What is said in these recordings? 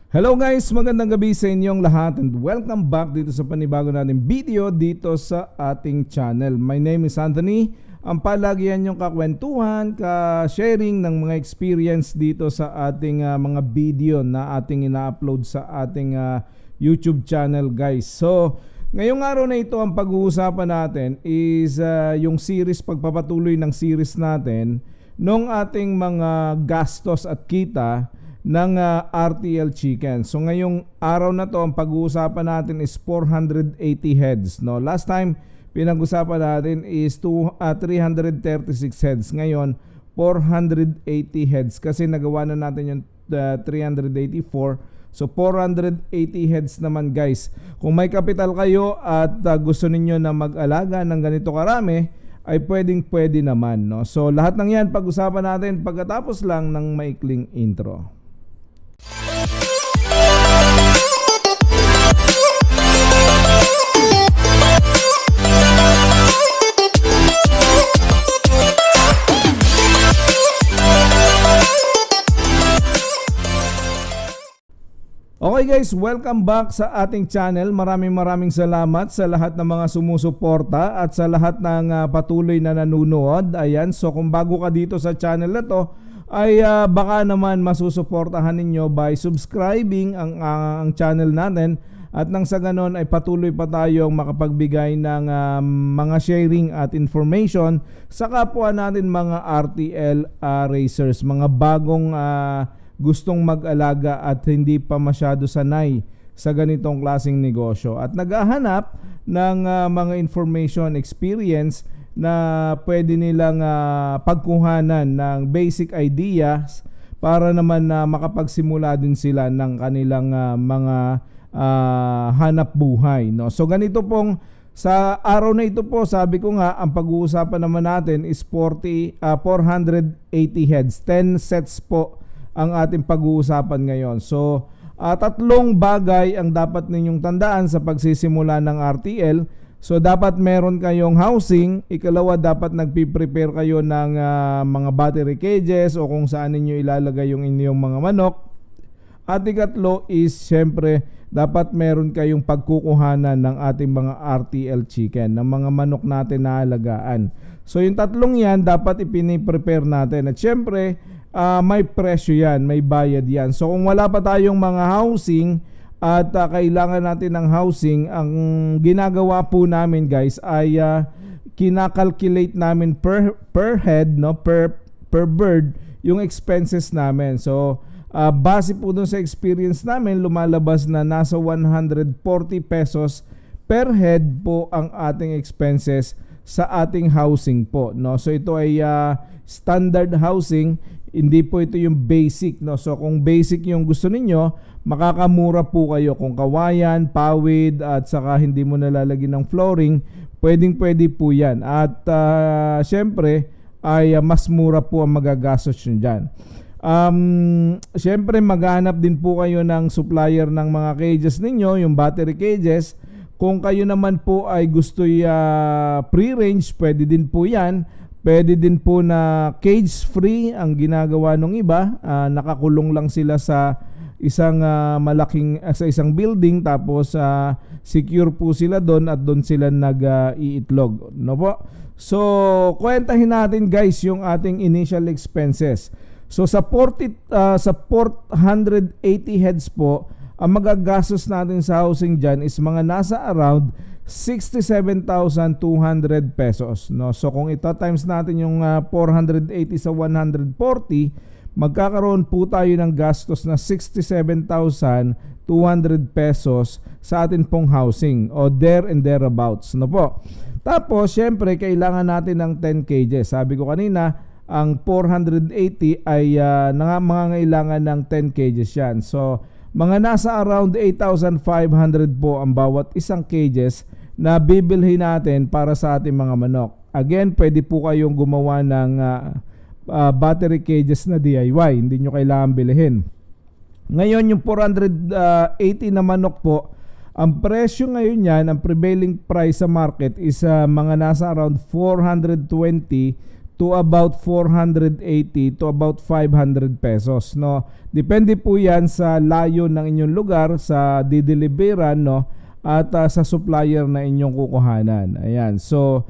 Hello guys, magandang gabi sa inyong lahat and welcome back dito sa panibago nating video dito sa ating channel. My name is Anthony, ang palagihan yung kakwentuhan, ka-sharing ng mga experience dito sa ating mga video na ating ina-upload sa ating YouTube channel guys. So, ngayong araw na ito ang pag-uusapan natin is yung series, pagpapatuloy ng series natin nung ating mga gastos at kita ng RTL Chicken. So ngayong araw na to ang pag-uusapan natin is 480 heads, no? Last time pinag-usapan natin is 336 heads. Ngayon 480 heads kasi nagawa na natin yung 384. So 480 heads naman guys. Kung may kapital kayo at gusto ninyo na mag-alaga ng ganito karami, ay pwede naman, no? So lahat ng yan pag-usapan natin pagkatapos lang ng maikling intro. Okay guys, welcome back sa ating channel. Maraming salamat sa lahat ng mga sumusuporta at sa lahat ng patuloy na nanonood. Ayan, so kung bago ka dito sa channel na to, ay baka naman masusuportahan ninyo by subscribing ang channel natin at nang sa ganon ay patuloy pa tayong makapagbigay ng mga sharing at information sa kapwa natin mga RTL racers, mga bagong gustong mag-alaga at hindi pa masyado sanay sa ganitong klaseng negosyo at naghahanap ng mga information, experience na pwede nilang pagkuhanan ng basic ideas para naman makapagsimula din sila ng kanilang mga hanap buhay, no? So ganito pong sa araw na ito po, sabi ko nga, ang pag-uusapan naman natin is 480 heads. 10 sets po ang ating pag-uusapan ngayon. So tatlong bagay ang dapat ninyong tandaan sa pagsisimula ng RTL. So dapat meron kayong housing, ikalawa dapat nagpi-prepare kayo ng mga battery cages o kung saan niyo ilalagay yung inyong mga manok. At ikatlo is syempre dapat meron kayong pagkukuhanan ng ating mga RTL chicken, ng mga manok natin na alagaan. So yung tatlong yan dapat ipini-prepare natin at syempre may presyo yan, may bayad yan. So kung wala pa tayong mga housing at kailangan natin ng housing, ang ginagawa po namin guys ay kinakalculate namin per head, no, per bird yung expenses namin. So base po dun sa experience namin, lumalabas na nasa 140 pesos per head po ang ating expenses sa ating housing po, no? So ito ay standard housing, hindi po ito yung basic, no? So kung basic yung gusto ninyo, makakamura po kayo kung kawayan, pawid at saka hindi mo nalalagyan ng flooring, pwede po yan. At syempre ay mas mura po ang magagastos nyo dyan. Syempre maghanap din po kayo ng supplier ng mga cages ninyo, yung battery cages. Kung kayo naman po ay gusto pre-range, pwede din po yan. Pwede din po na cage free ang ginagawa ng iba. Nakakulong lang sila sa isang sa isang building tapos secure po sila doon at doon sila nag-iitlog, no po? So kwentahin natin guys yung ating initial expenses. So sa 480 heads po, ang magagastos natin sa housing dyan is mga nasa around 67,200 pesos, no? So kung ito times natin yung 480 sa 140, magkakaroon po tayo ng gastos na 67,200 pesos sa atin pong housing o there and thereabouts, no po? Tapos syempre kailangan natin ng 10 cages. Sabi ko kanina, ang 480 ay mangangailangan ng 10 cages yan. So mga nasa around 8,500 po ang bawat isang cages na bibilhin natin para sa ating mga manok. Again, pwede po kayong gumawa ng battery cages na DIY. Hindi nyo kailangan bilhin. Ngayon, yung 480 na manok po, ang presyo ngayon yan, ang prevailing price sa market is mga nasa around 420 to about 480 to about 500 pesos, no. Depende po 'yan sa layo ng inyong lugar, sa dideliveran, no, at sa supplier na inyong kukuhanan. Ayan. So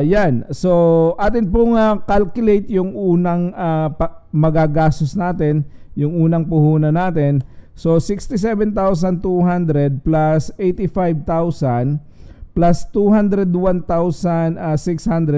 yan. So atin pong calculate yung unang magagastos natin, yung unang puhunan natin. So 67,200 plus 85,000 plus 201,600,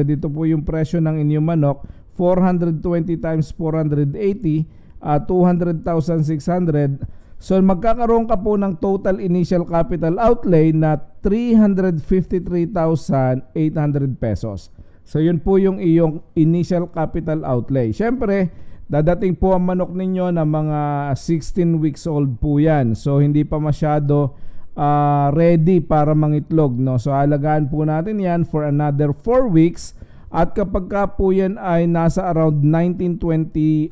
ito po yung presyo ng inyong manok. 420 times 480, 200,600. So magkakaroon ka po ng total initial capital outlay na 353,800 pesos. So yun po yung iyong initial capital outlay. Siyempre, dadating po ang manok ninyo na mga 16 weeks old po yan. So hindi pa masyado ready para mangitlog, no. So alagaan po natin yan for another 4 weeks, at kapag ka po yan ay nasa around 19-20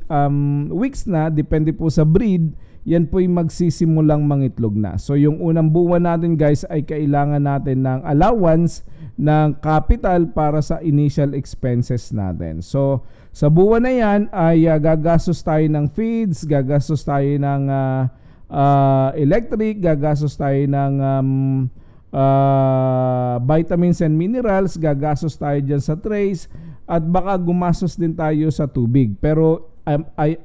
weeks na, depende po sa breed, yan po yung magsisimulang mangitlog na. So yung unang buwan natin guys ay kailangan natin ng allowance ng capital para sa initial expenses natin. So sa buwan na yan ay gagastos tayo ng feeds, gagastos tayo ng electric, gagastos tayo ng vitamins and minerals, gagastos tayo dyan sa trays, at baka gumastos din tayo sa tubig. Pero ay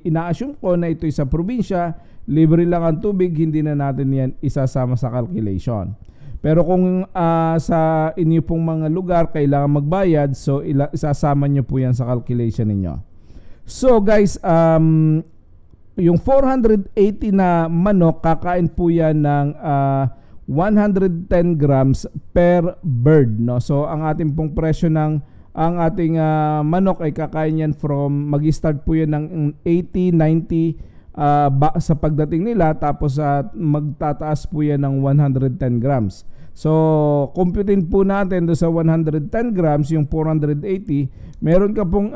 ina-assume ko na ito'y sa probinsya, libre lang ang tubig, hindi na natin yan isasama sa calculation. Pero kung sa inyo pong mga lugar kailangan magbayad, so isasama nyo po yan sa calculation ninyo. So guys, yung 480 na manok, kakain po yan ng 110 grams per bird, no? So ang ating pong presyo ng ang ating manok ay kakain yan from, mag-start po yan ng 80, 90 sa pagdating nila, tapos magtataas po yan ng 110 grams. So computein po natin do sa 110 grams, yung 480, meron ka pong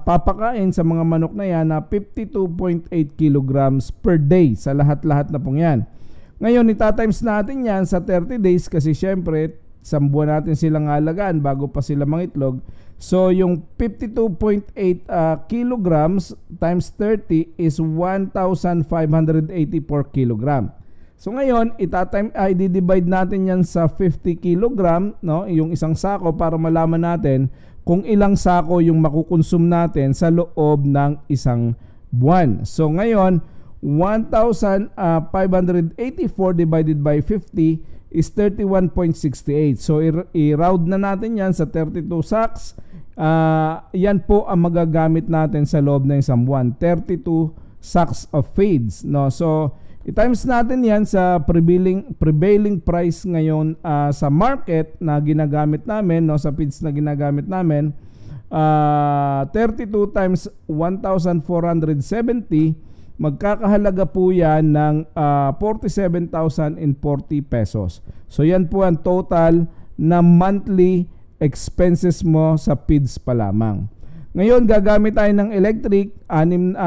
papakain sa mga manok na yan na 52.8 kilograms per day sa lahat-lahat na pong yan. Ngayon, itatimes natin yan sa 30 days kasi syempre, isang buwan natin silang alagaan bago pa sila mangitlog. So yung 52.8 kilograms times 30 is 1,580 per kilogram. So ngayon, i-divide natin yan sa 50 kilogram, no? Yung isang sako, para malaman natin kung ilang sako yung makukonsume natin sa loob ng isang buwan. So ngayon, 1,584 divided by 50 is 31.68. So i-round na natin yan sa 32 sacks. Yan po ang magagamit natin sa loob ng isang buwan, 32 sacks of feeds, no? So i-times natin yan sa prevailing price ngayon sa market na ginagamit namin, no, sa feeds na ginagamit namin. 32 times 1,470, magkakahalaga po yan ng 47,040 pesos. So yan po ang total na monthly expenses mo sa feeds pa lamang. Ngayon, gagamit tayo ng electric, 10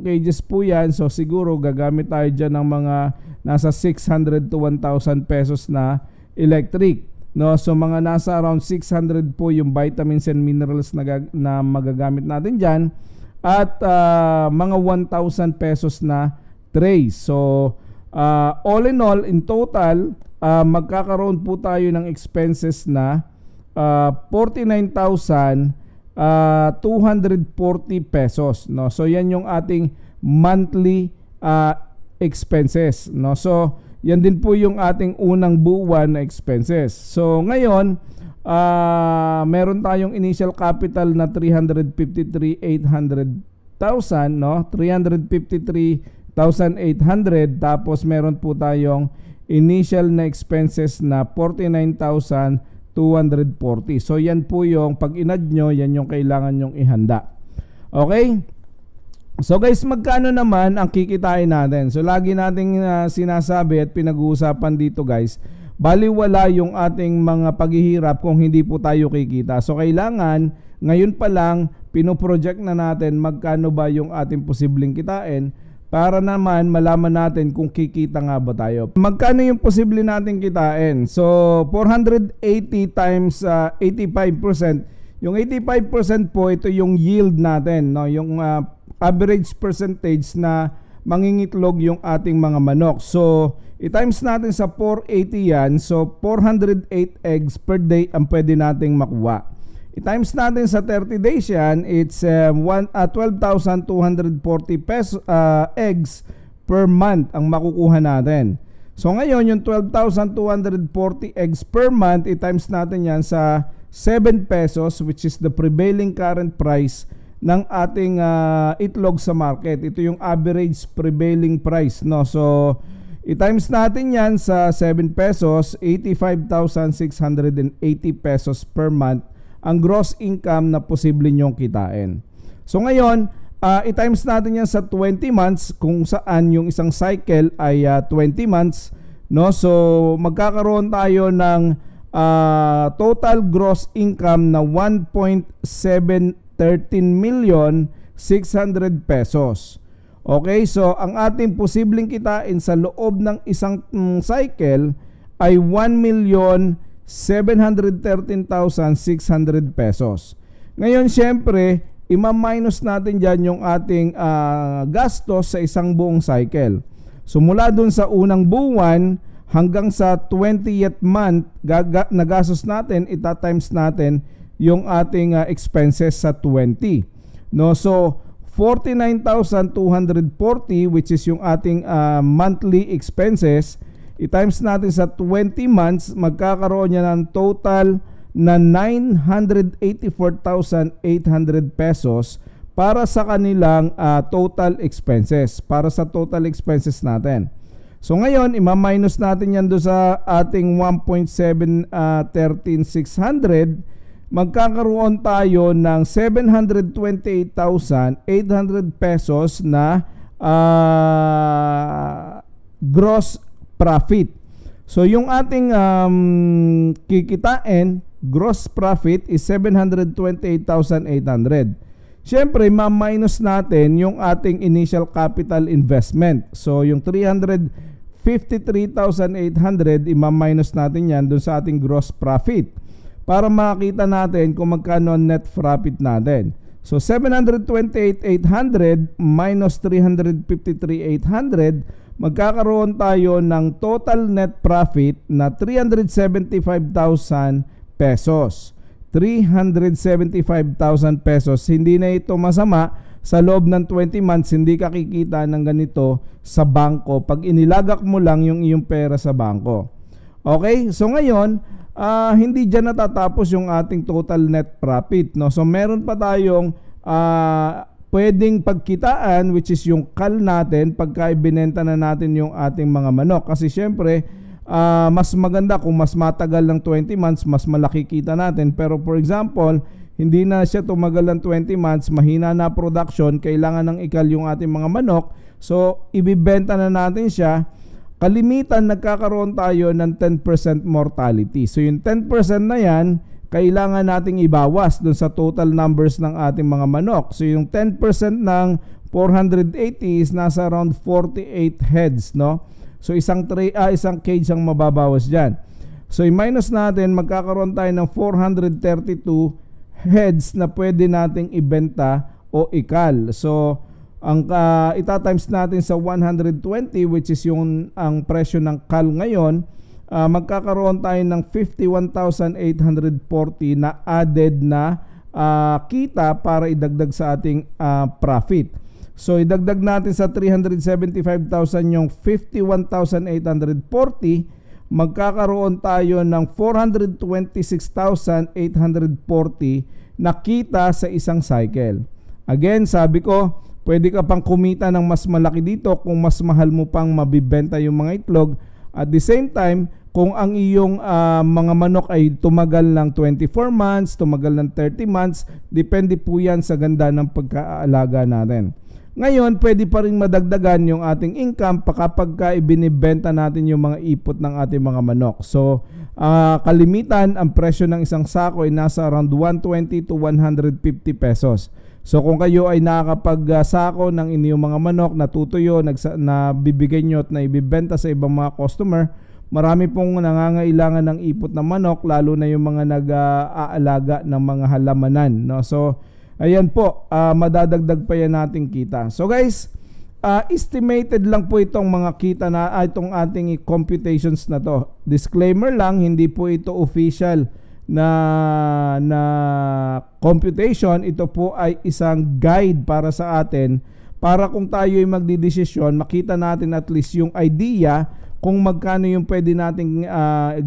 cages po yan. So siguro gagamit tayo dyan ng mga nasa 600 to 1,000 pesos na electric, no? So mga nasa around 600 po yung vitamins and minerals na magagamit natin dyan, at mga 1,000 pesos na trays. So all in all, in total, magkakaroon po tayo ng expenses na 49,240 pesos, no? So yan yung ating monthly expenses, no? So yan din po yung ating unang buwan na expenses. So ngayon, meron tayong initial capital na 353,800, no? 353,800, tapos meron po tayong initial na expenses na 49,240. So yan po yung pag inad nyo, yan yung kailangan nyong ihanda. Okay? So guys, magkano naman ang kikitain natin? So lagi nating sinasabi at pinag-uusapan dito guys, baliwala yung ating mga paghihirap kung hindi po tayo kikita. So kailangan ngayon pa lang pinoproject na natin magkano ba yung ating posibleng kitain, para naman malaman natin kung kikita nga ba tayo. Magkano yung posible natin kitain? So 480 times 85%, Yung 85% po, ito yung yield natin, no? Yung average percentage na mangingitlog yung ating mga manok. So, i-times natin sa 480 yan. So, 408 eggs per day ang pwede nating makuha. I-times natin sa 30 days yan, it's 12,240 eggs per month ang makukuha natin. So ngayon, yung 12,240 eggs per month, i-times natin yan sa 7 pesos, which is the prevailing current price ng ating itlog sa market. Ito yung average prevailing price, no? So, i-times natin yan sa 7 pesos, 85,680 pesos per month ang gross income na posible nyong kitain. So ngayon, i-times natin yan sa 20 months kung saan yung isang cycle ay 20 months, no? So magkakaroon tayo ng total gross income na 1.713 million 600 pesos. Okay, so ang ating posibleng kitain sa loob ng isang cycle ay 1,713,600 pesos. Ngayon, syempre, ima-minus natin dyan yung ating gastos sa isang buong cycle. So mula dun sa unang buwan hanggang sa 20th month na gastos natin, ita-times natin yung ating expenses sa 20. No, so 49,240, which is yung ating monthly expenses, i-times natin sa 20 months, magkakaroon niya ng total na 984,800 pesos para sa kanilang total expenses, para sa total expenses natin. So ngayon, ima-minus natin yan do sa ating 1.713,600, magkakaroon tayo ng 728,800 pesos na gross profit. So yung ating kikitain, gross profit is 728,800. Siyempre, ma-minus natin yung ating initial capital investment. So yung 353,800, ima-minus natin yan dun sa ating gross profit para makita natin kung magkano net profit natin. So 728,800 minus 353,800, magkakaroon tayo ng total net profit na 375,000 pesos. 375,000 pesos. Hindi na ito masama. Sa loob ng 20 months, hindi ka kikita ng ganito sa bangko pag inilagak mo lang yung iyong pera sa bangko. Okay? So ngayon, hindi dyan natatapos yung ating total net profit, no? So meron pa tayong pwedeng pagkitaan, which is yung kal natin pagka ibinenta na natin yung ating mga manok. Kasi syempre, mas maganda kung mas matagal ng 20 months, mas malaki kita natin. Pero for example, hindi na siya tumagal ng 20 months, mahina na production, kailangan ng ikal yung ating mga manok. So ibibenta na natin siya. Kalimitan nagkakaroon tayo ng 10% mortality. So yung 10% na yan, kailangan nating ibawas dun sa total numbers ng ating mga manok. So yung 10% ng 480 is nasa around 48 heads, no? So isang cage ang mababawas diyan. So i-minus natin, magkakaroon tayo ng 432 heads na pwede nating ibenta o ikal. So ang ita-times natin sa 120, which is yung ang presyo ng kal ngayon, magkakaroon tayo ng 51,840 na added na kita para idagdag sa ating profit. So idagdag natin sa 375,000 yung 51,840, magkakaroon tayo ng 426,840 na kita sa isang cycle. Again, sabi ko, pwede ka pang kumita ng mas malaki dito kung mas mahal mo pang mabibenta yung mga itlog. At the same time, kung ang iyong mga manok ay tumagal ng 24 months, tumagal ng 30 months, depende po yan sa ganda ng pagkaalaga natin. Ngayon, pwede pa rin madagdagan yung ating income kapag ibinibenta natin yung mga ipot ng ating mga manok. So, kalimitan, ang presyo ng isang sako ay nasa around 120 to 150 pesos. So, kung kayo ay nakakapagsako ng inyong mga manok na tutuyo, na bibigay nyo at na ibibenta sa ibang mga customer, marami pong nangangailangan ng ipot na manok, lalo na yung mga nag-aalaga ng mga halamanan, no? So ayan po, madadagdag pa yan nating kita. So guys, estimated lang po itong mga kita na itong ating computations na to. Disclaimer lang, hindi po ito official na computation. Ito po ay isang guide para sa atin, para kung tayo ay magdidesisyon, makita natin at least yung idea kung magkano yung pwede nating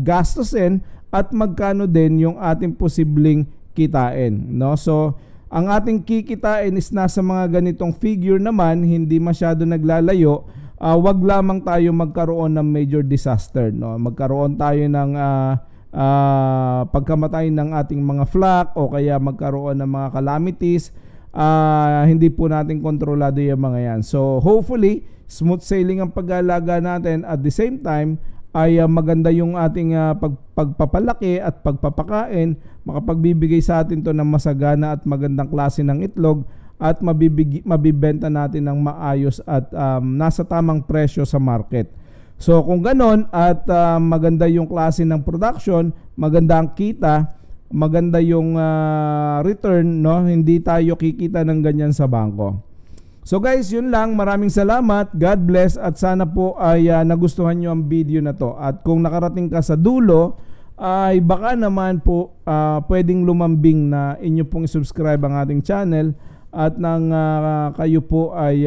gastusin at magkano din yung ating posibleng kitain, no? So ang ating kikitain is nasa mga ganitong figure naman, hindi masyado naglalayo. Wag lamang tayo magkaroon ng major disaster, no? Magkaroon tayo ng pagkamatay ng ating mga flock, o kaya magkaroon ng mga calamities. Hindi po natin kontrolado yung mga yan. So hopefully smooth sailing ang pag-aalaga natin, at the same time ay maganda yung ating pagpapalaki at pagpapakain, makapagbibigay sa atin to ng masagana at magandang klase ng itlog, at mabibenta natin ng maayos at nasa tamang presyo sa market. So kung ganon at maganda yung klase ng production, maganda ang kita, maganda yung return, no? Hindi tayo kikita ng ganyan sa bangko. So guys, yun lang. Maraming salamat. God bless, at sana po ay nagustuhan nyo ang video na to. At kung nakarating ka sa dulo, ay baka naman po pwedeng lumambing na inyo pong subscribe ang ating channel, at nang kayo po ay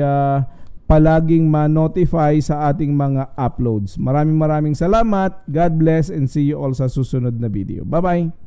palaging ma-notify sa ating mga uploads. Maraming salamat. God bless, and see you all sa susunod na video. Bye-bye.